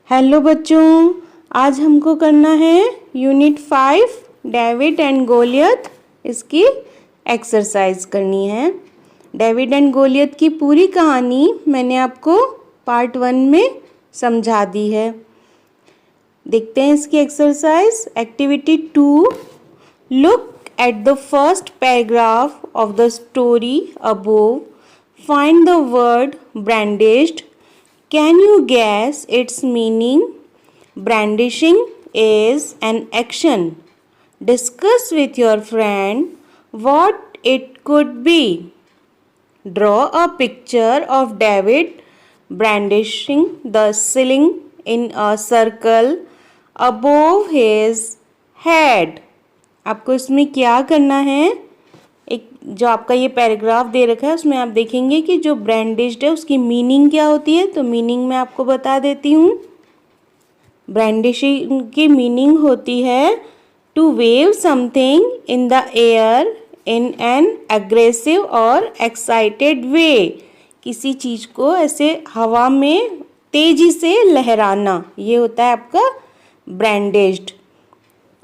Hello बच्चों, आज हमको करना है यूनिट 5 डेविड एंड गोलियत। इसकी एक्सरसाइज करनी है। डेविड एंड गोलियत की पूरी कहानी मैंने आपको पार्ट 1 में समझा दी है। देखते हैं इसकी exercise. Activity 2, look at the first paragraph of the story above, find the word brandished. Can you guess its meaning? Brandishing is an action. Discuss with your friend what it could be. Draw a picture of David brandishing the sling in a circle above his head. आपको इसमें क्या करना है? एक जो आपका ये paragraph दे रखा है उसमें आप देखेंगे कि जो ब्रांडिश्ड है उसकी मीनिंग क्या होती है। तो मीनिंग मैं आपको बता देती हूँ। ब्रांडिशिंग की मीनिंग होती है to wave something in the air in an aggressive और एक्साइटेड वे। किसी चीज़ को ऐसे हवा में तेजी से लहराना, ये होता है आपका ब्रांडिश्ड।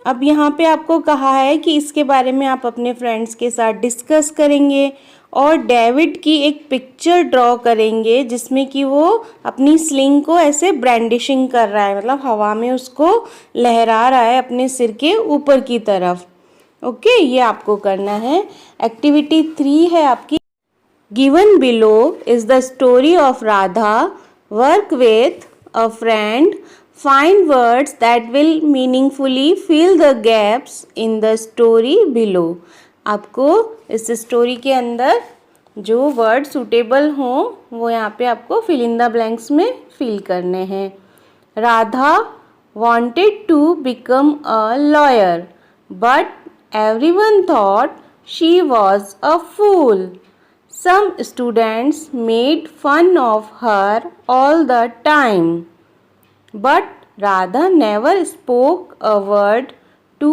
अब यहाँ पे आपको कहा है कि इसके बारे में आप अपने फ्रेंड्स के साथ डिस्कस करेंगे और डेविड की एक पिक्चर ड्रॉ करेंगे जिसमें कि वो अपनी स्लिंग को ऐसे ब्रांडिशिंग कर रहा है, मतलब हवा में उसको लहरा रहा है अपने सिर के ऊपर की तरफ। ओके, ये आपको करना है। एक्टिविटी 3 है आपकी। Given below is the story of Radha, work with a friend, find words that will meaningfully fill the gaps in the story below. आपको इस स्टोरी के अंदर जो वर्ड सूटेबल हों वो यहाँ पे आपको fill in the blanks में fill करने हैं। Radha wanted to become a lawyer, but everyone thought she was a fool. Some students made fun of her all the time. But Radha never spoke a word to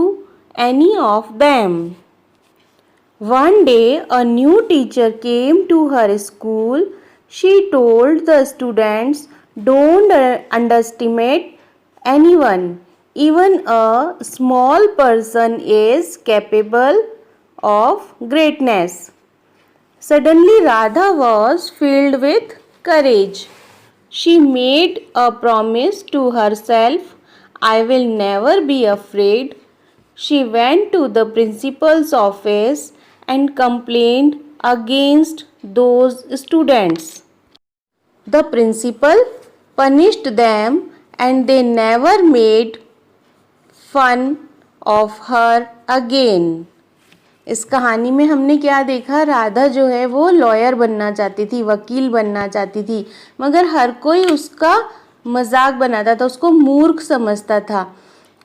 any of them. One day a new teacher came to her school. She told the students, "Don't underestimate anyone. Even a small person is capable of greatness." Suddenly Radha was filled with courage. She made a promise to herself, "I will never be afraid." She went to the principal's office and complained against those students. The principal punished them and they never made fun of her again. इस कहानी में हमने क्या देखा? राधा जो है वो lawyer बनना चाहती थी, वकील बनना चाहती थी, मगर हर कोई उसका मजाक बनाता था, उसको मूर्ख समझता था।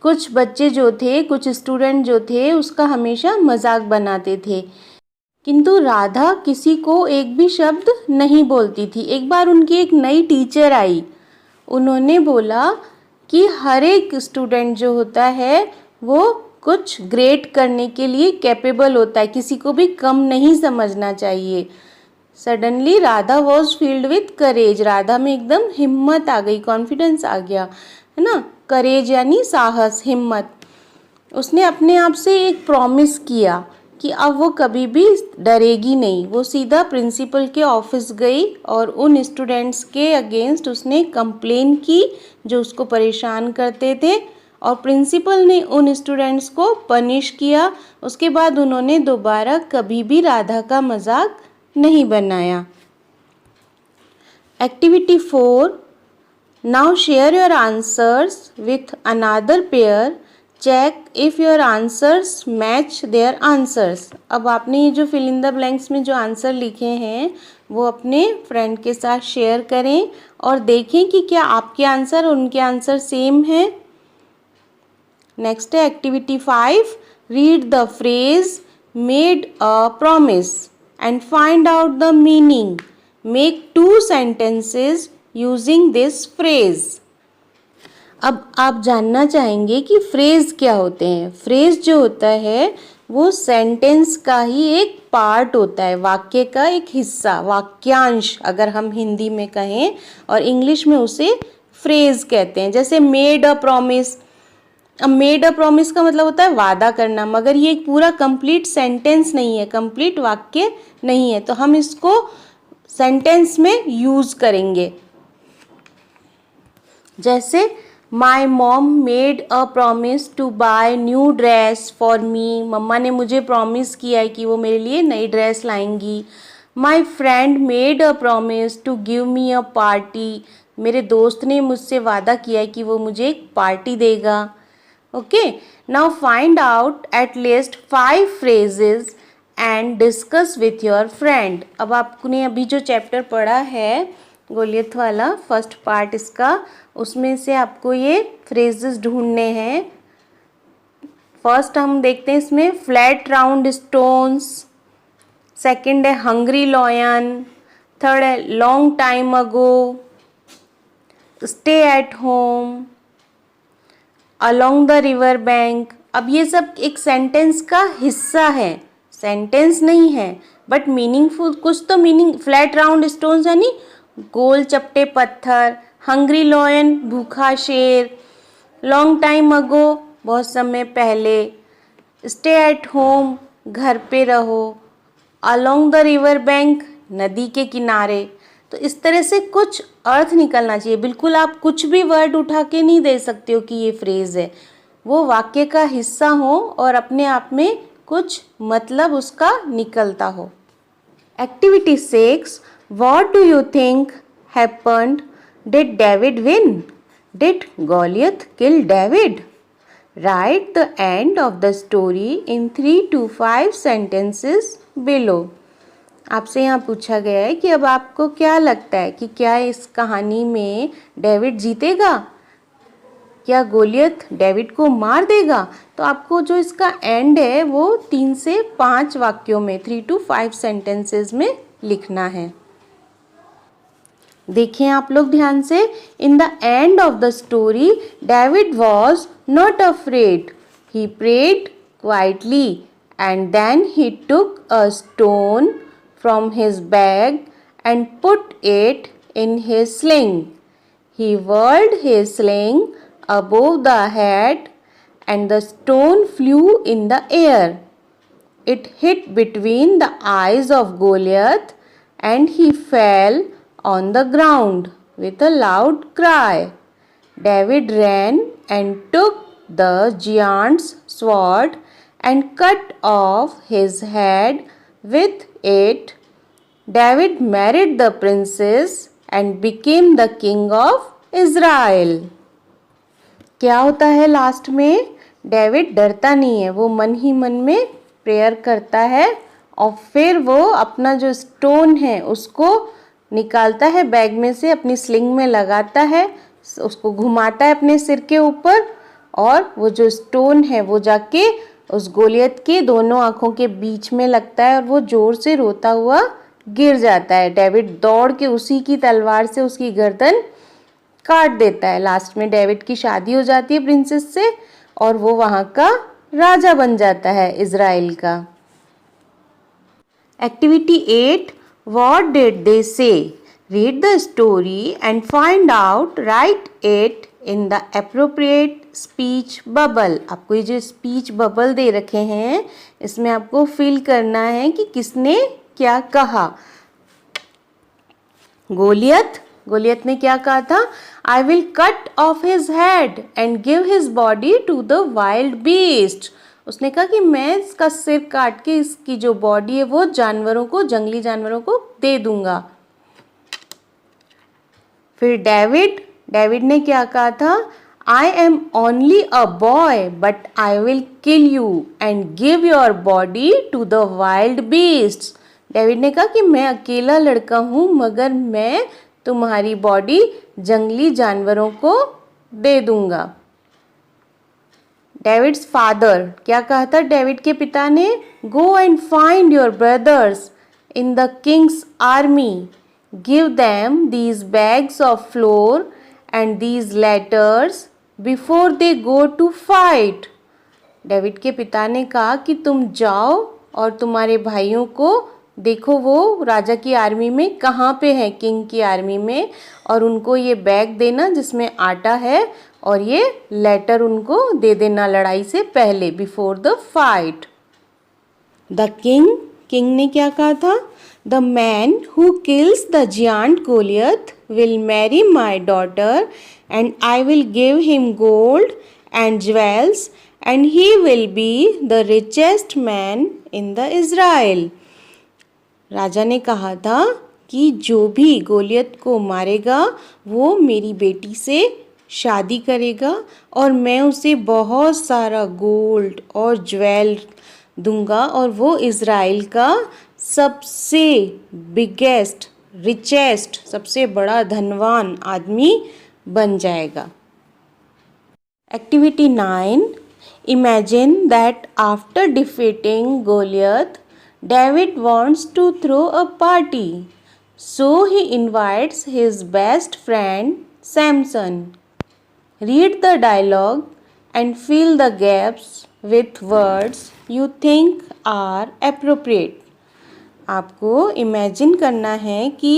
कुछ बच्चे जो थे, कुछ स्टूडेंट जो थे उसका हमेशा मजाक बनाते थे, किंतु राधा किसी को एक भी शब्द नहीं बोलती थी। एक बार उनकी एक नई टीचर आई, उन्होंने बोला कि हर एक स्टूडेंट जो होता है वो कुछ ग्रेट करने के लिए कैपेबल होता है, किसी को भी कम नहीं समझना चाहिए। Suddenly Radha was field with करेज। राधा में एकदम हिम्मत आ गई, कॉन्फिडेंस आ गया, है ना। करेज यानी साहस, हिम्मत। उसने अपने आप से एक प्रॉमिस किया कि अब वो कभी भी डरेगी नहीं। वो सीधा प्रिंसिपल के ऑफिस गई और उन स्टूडेंट्स के अगेंस्ट उसने कंप्लेन की जो उसको परेशान करते थे, और प्रिंसिपल ने उन स्टूडेंट्स को पनिश किया। उसके बाद उन्होंने दोबारा कभी भी राधा का मजाक नहीं बनाया। Activity 4, now share your answers with another pair, check if your answers match their answers. अब आपने ये जो फिल इन द ब्लैंक्स में जो आंसर लिखे हैं वो अपने फ्रेंड के साथ शेयर करें और देखें कि क्या आपके आंसर और उनके आंसर सेम हैं। नेक्स्ट है activity 5, read the phrase made a promise and find out the meaning, make 2 sentences using this phrase. अब आप जानना चाहेंगे कि फ्रेज क्या होते हैं। फ्रेज जो होता है वो सेंटेंस का ही एक पार्ट होता है, वाक्य का एक हिस्सा, वाक्यांश अगर हम हिंदी में कहें, और इंग्लिश में उसे फ्रेज कहते हैं। जैसे मेड अ प्रॉमिस, अब मेड अ प्रॉमिस का मतलब होता है वादा करना, मगर ये एक पूरा कंप्लीट सेंटेंस नहीं है, कंप्लीट वाक्य नहीं है, तो हम इसको सेंटेंस में यूज करेंगे। जैसे my mom made a promise to buy new dress for me, मम्मा ने मुझे प्रॉमिस किया है कि वो मेरे लिए नई ड्रेस लाएंगी। My friend made a promise to give me a party, मेरे दोस्त ने मुझसे वादा किया है कि वो मुझे एक पार्टी देगा। Okay, now find out at least 5 phrases and discuss with your friend. अब आपने अभी जो चैप्टर पढ़ा है गोलियत वाला फर्स्ट पार्ट इसका, उसमें से आपको ये फ्रेजेस ढूंढने हैं। फर्स्ट हम देखते हैं इसमें फ्लैट राउंड स्टोन्स, सेकंड है हंग्री लॉयन, थर्ड है long time ago, stay at home, along the river bank. अब ये सब एक सेंटेंस का हिस्सा है, सेंटेंस नहीं है, बट मीनिंगफुल, कुछ तो मीनिंग। फ्लैट राउंड स्टोन्स यानी गोल चपटे पत्थर, हंग्री लॉयन भूखा शेर, लॉन्ग टाइम अगो बहुत समय पहले, स्टे एट होम घर पे रहो, अलोंग द रिवर बैंक नदी के किनारे। तो इस तरह से कुछ अर्थ निकलना चाहिए। बिल्कुल आप कुछ भी वर्ड उठा के नहीं दे सकते हो कि ये फ्रेज है, वो वाक्य का हिस्सा हो और अपने आप में कुछ मतलब उसका निकलता हो। Activity 6, what do you think happened? Did David win? Did Goliath kill David? Write the end of the story in 3 to 5 sentences below। आपसे यहाँ पूछा गया है कि अब आपको क्या लगता है कि क्या इस कहानी में डेविड जीतेगा, क्या गोलियत डेविड को मार देगा? तो आपको जो इसका एंड है वो 3 से 5 वाक्यों में 3 to 5 sentences में लिखना है। देखें आप लोग ध्यान से, in the end of the story David was not afraid, he prayed quietly and then he took a stone from his bag and put it in his sling. He whirled his sling above the head and the stone flew in the air. It hit between the eyes of Goliath and he fell on the ground with a loud cry. David ran and took the giant's sword and cut off his head with it. David married the princess and became the king of Israel. क्या होता है last में? David डरता नहीं है, वो मन ही मन में प्रेयर करता है और फिर वो अपना जो स्टोन है उसको निकालता है बैग में से, अपनी स्लिंग में लगाता है, उसको घुमाता है अपने सिर के ऊपर और वो जो स्टोन है वो जाके उस गोलियत के दोनों आंखों के बीच में लगता है और वो जोर से रोता हुआ गिर जाता है। डेविड दौड़ के उसी की तलवार से उसकी गर्दन काट देता है। लास्ट में डेविड की शादी हो जाती है प्रिंसेस से और वो वहां का राजा बन जाता है इज़राइल का। एक्टिविटी 8, व्हाट डिड दे से? Read the story and find out, right it in the appropriate speech bubble. आपको ये जो स्पीच बबल दे रखे हैं इसमें आपको फिल करना है कि किसने क्या कहा। गोलियत ने क्या कहा था? I will cut off his head and give his body to the wild beast. उसने कहा कि मैं इसका सिर काट के इसकी जो बॉडी है वो जानवरों को, जंगली जानवरों को दे दूंगा। फिर डेविड ने क्या कहा था? I am only a boy but I will kill you and give your body to the wild beasts. David ने कहा कि मैं अकेला लड़का हूँ मगर मैं तुम्हारी बॉडी जंगली जानवरों को दे दूंगा। डेविड्स फादर क्या कहा था डेविड के पिता ने? Go and find your brothers in the king's army, give them these bags of flour and these letters before they go to fight. David के पिता ने कहा कि तुम जाओ और तुम्हारे भाइयों को देखो वो राजा की आर्मी में कहाँ पे है, किंग की आर्मी में, और उनको ये बैग देना जिसमें आटा है और ये लेटर उनको दे देना लड़ाई से पहले, before the fight. The king ने क्या कहा था? The man who kills the giant Goliath will marry my daughter and I will give him gold and jewels and he will be the richest man in the Israel. राजा ने कहा था कि जो भी गोलियत को मारेगा वो मेरी बेटी से शादी करेगा और मैं उसे बहुत सारा गोल्ड और ज्वेल दूंगा और वो इज़राइल का सबसे बिगेस्ट, रिचेस्ट, सबसे बड़ा धनवान आदमी बन जाएगा। Activity 9, imagine that after defeating Goliath David wants to throw a party, so he invites his best friend Samson. Read the dialogue and fill the gaps with words you think are appropriate. आपको imagine करना है कि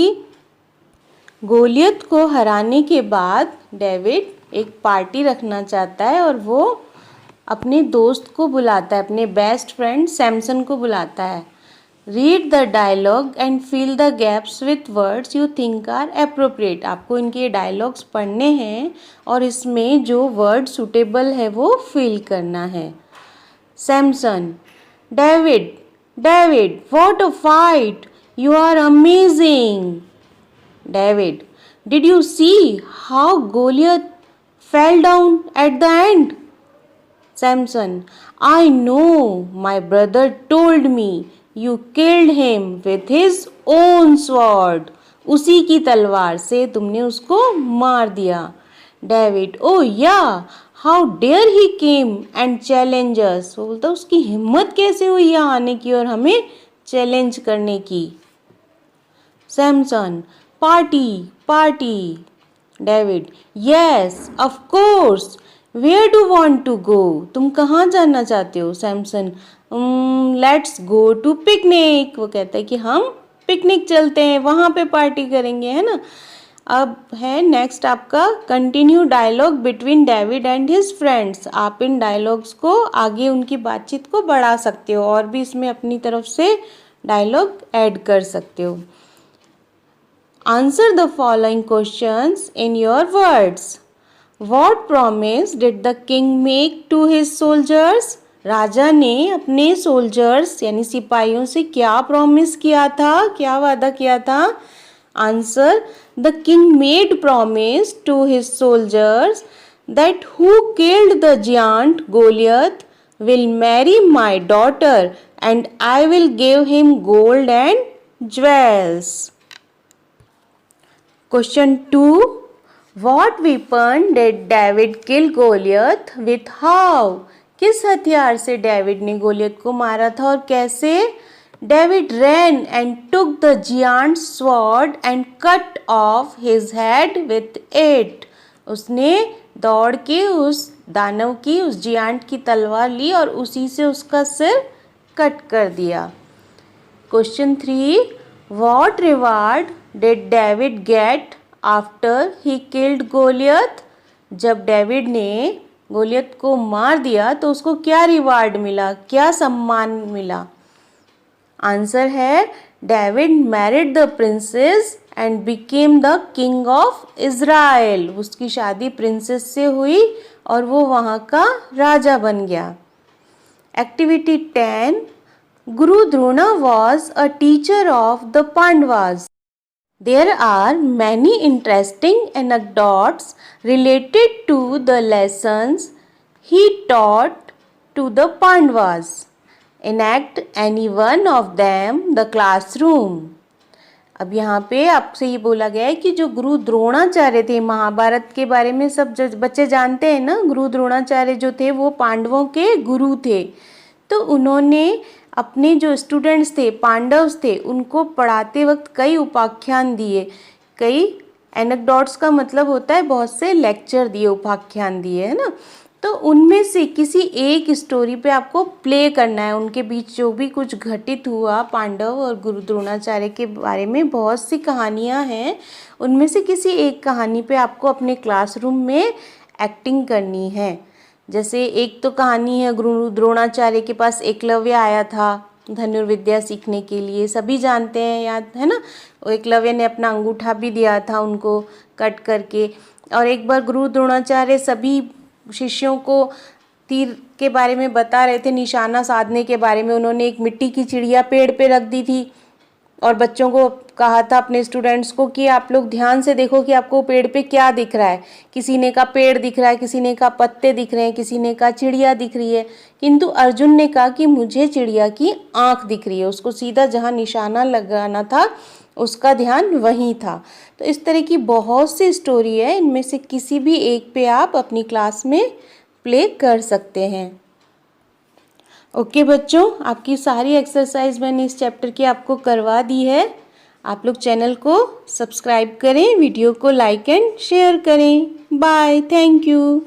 गोलियत को हराने के बाद David एक party रखना चाहता है और वो अपने दोस्त को बुलाता है, अपने बेस्ट फ्रेंड सैमसन को बुलाता है। Read the dialogue and fill the gaps with words you think are appropriate. आपको इनके डायलॉग्स पढ़ने हैं और इसमें जो वर्ड सुटेबल है वो फिल करना है। Samson, David, David, what a fight, you are amazing. David, did you see how Goliath fell down at the end? Samson, I know, my brother told me you killed him with his own sword. उसी की तलवार से तुमने उसको मार दिया। David, oh yeah, how dare he came and challenge us? वो बोलता उसकी हिम्मत कैसे हुई यहाँ आने की और हमें चैलेंज करने की। Samson, party, party. David, yes, of course. Where do you want to go? तुम कहाँ जाना चाहते हो? Samson, let's go to picnic. वो कहता है कि हम पिकनिक चलते हैं, वहाँ पे पार्टी करेंगे, है ना। अब है नेक्स्ट आपका continue dialogue between David and his friends. आप इन डायलॉग्स को आगे उनकी बातचीत को बढ़ा सकते हो और भी इसमें अपनी तरफ से डायलॉग ऐड कर सकते हो। Answer the following questions in your words. What promise did the king make to his soldiers? राजा ने अपने सोल्जर्स यानी सिपाहियों से क्या प्रॉमिस किया था, क्या वादा किया था? Answer, the king made promise to his soldiers that who killed the giant Goliath will marry my daughter and I will give him gold and jewels. Question 2. What weapon did David kill Goliath with? How? किस हथियार से David ने गोलियत को मारा था और कैसे? David ran and took the giant's sword and cut off his head with it. उसने दौड़ के उस दानव की, उस जियांट की तलवार ली और उसी से उसका सिर कट कर दिया। Question 3. What reward did David get after he killed Goliath? जब डेविड ने गोलियत को मार दिया तो उसको क्या रिवार्ड मिला, क्या सम्मान मिला? आंसर है David married the princess and became the king of Israel. उसकी शादी प्रिंसेस से हुई और वो वहाँ का राजा बन गया। Activity 10. Guru Drona was a teacher of the Pandavas. There are many interesting anecdotes related to the lessons he taught to the Pandavas. Enact any one of them the classroom. अब यहाँ पे आपसे ये बोला गया है कि जो गुरु द्रोणाचार्य थे, महाभारत के बारे में सब बच्चे जानते हैं ना, गुरु द्रोणाचार्य जो थे वो पांडवों के गुरु थे। तो उन्होंने अपने जो स्टूडेंट्स थे, पांडव्स थे, उनको पढ़ाते वक्त कई उपाख्यान दिए, कई एनेक्डोट्स का मतलब होता है बहुत से लेक्चर दिए, उपाख्यान दिए, है ना। तो उनमें से किसी एक स्टोरी पे आपको प्ले करना है। उनके बीच जो भी कुछ घटित हुआ, पांडव और गुरु द्रोणाचार्य के बारे में बहुत सी कहानियाँ हैं, उनमें से किसी एक कहानी पे आपको अपने क्लासरूम में एक्टिंग करनी है। जैसे एक तो कहानी है, गुरु द्रोणाचार्य के पास एकलव्य आया था धनुर्विद्या सीखने के लिए, सभी जानते हैं, याद है ना। एकलव्य ने अपना अंगूठा भी दिया था उनको कट करके। और एक बार गुरु द्रोणाचार्य सभी शिष्यों को तीर के बारे में बता रहे थे, निशाना साधने के बारे में। उन्होंने एक मिट्टी की चिड़िया पेड़ पे रख दी थी और बच्चों को कहा था, अपने स्टूडेंट्स को, कि आप लोग ध्यान से देखो कि आपको पेड़ पे क्या दिख रहा है। किसी ने कहा पेड़ दिख रहा है, किसी ने कहा पत्ते दिख रहे हैं, किसी ने कहा चिड़िया दिख रही है, किंतु अर्जुन ने कहा कि मुझे चिड़िया की आँख दिख रही है। उसको सीधा जहाँ निशाना लगाना था उसका ध्यान वहीं था। तो इस तरह की बहुत सी स्टोरी है, इनमें से किसी भी एक पे आप अपनी क्लास में प्ले कर सकते हैं। ओके बच्चों, आपकी सारी एक्सरसाइज मैंने इस चैप्टर की आपको करवा दी है। आप लोग चैनल को सब्सक्राइब करें, वीडियो को लाइक एंड शेयर करें। Bye, thank you.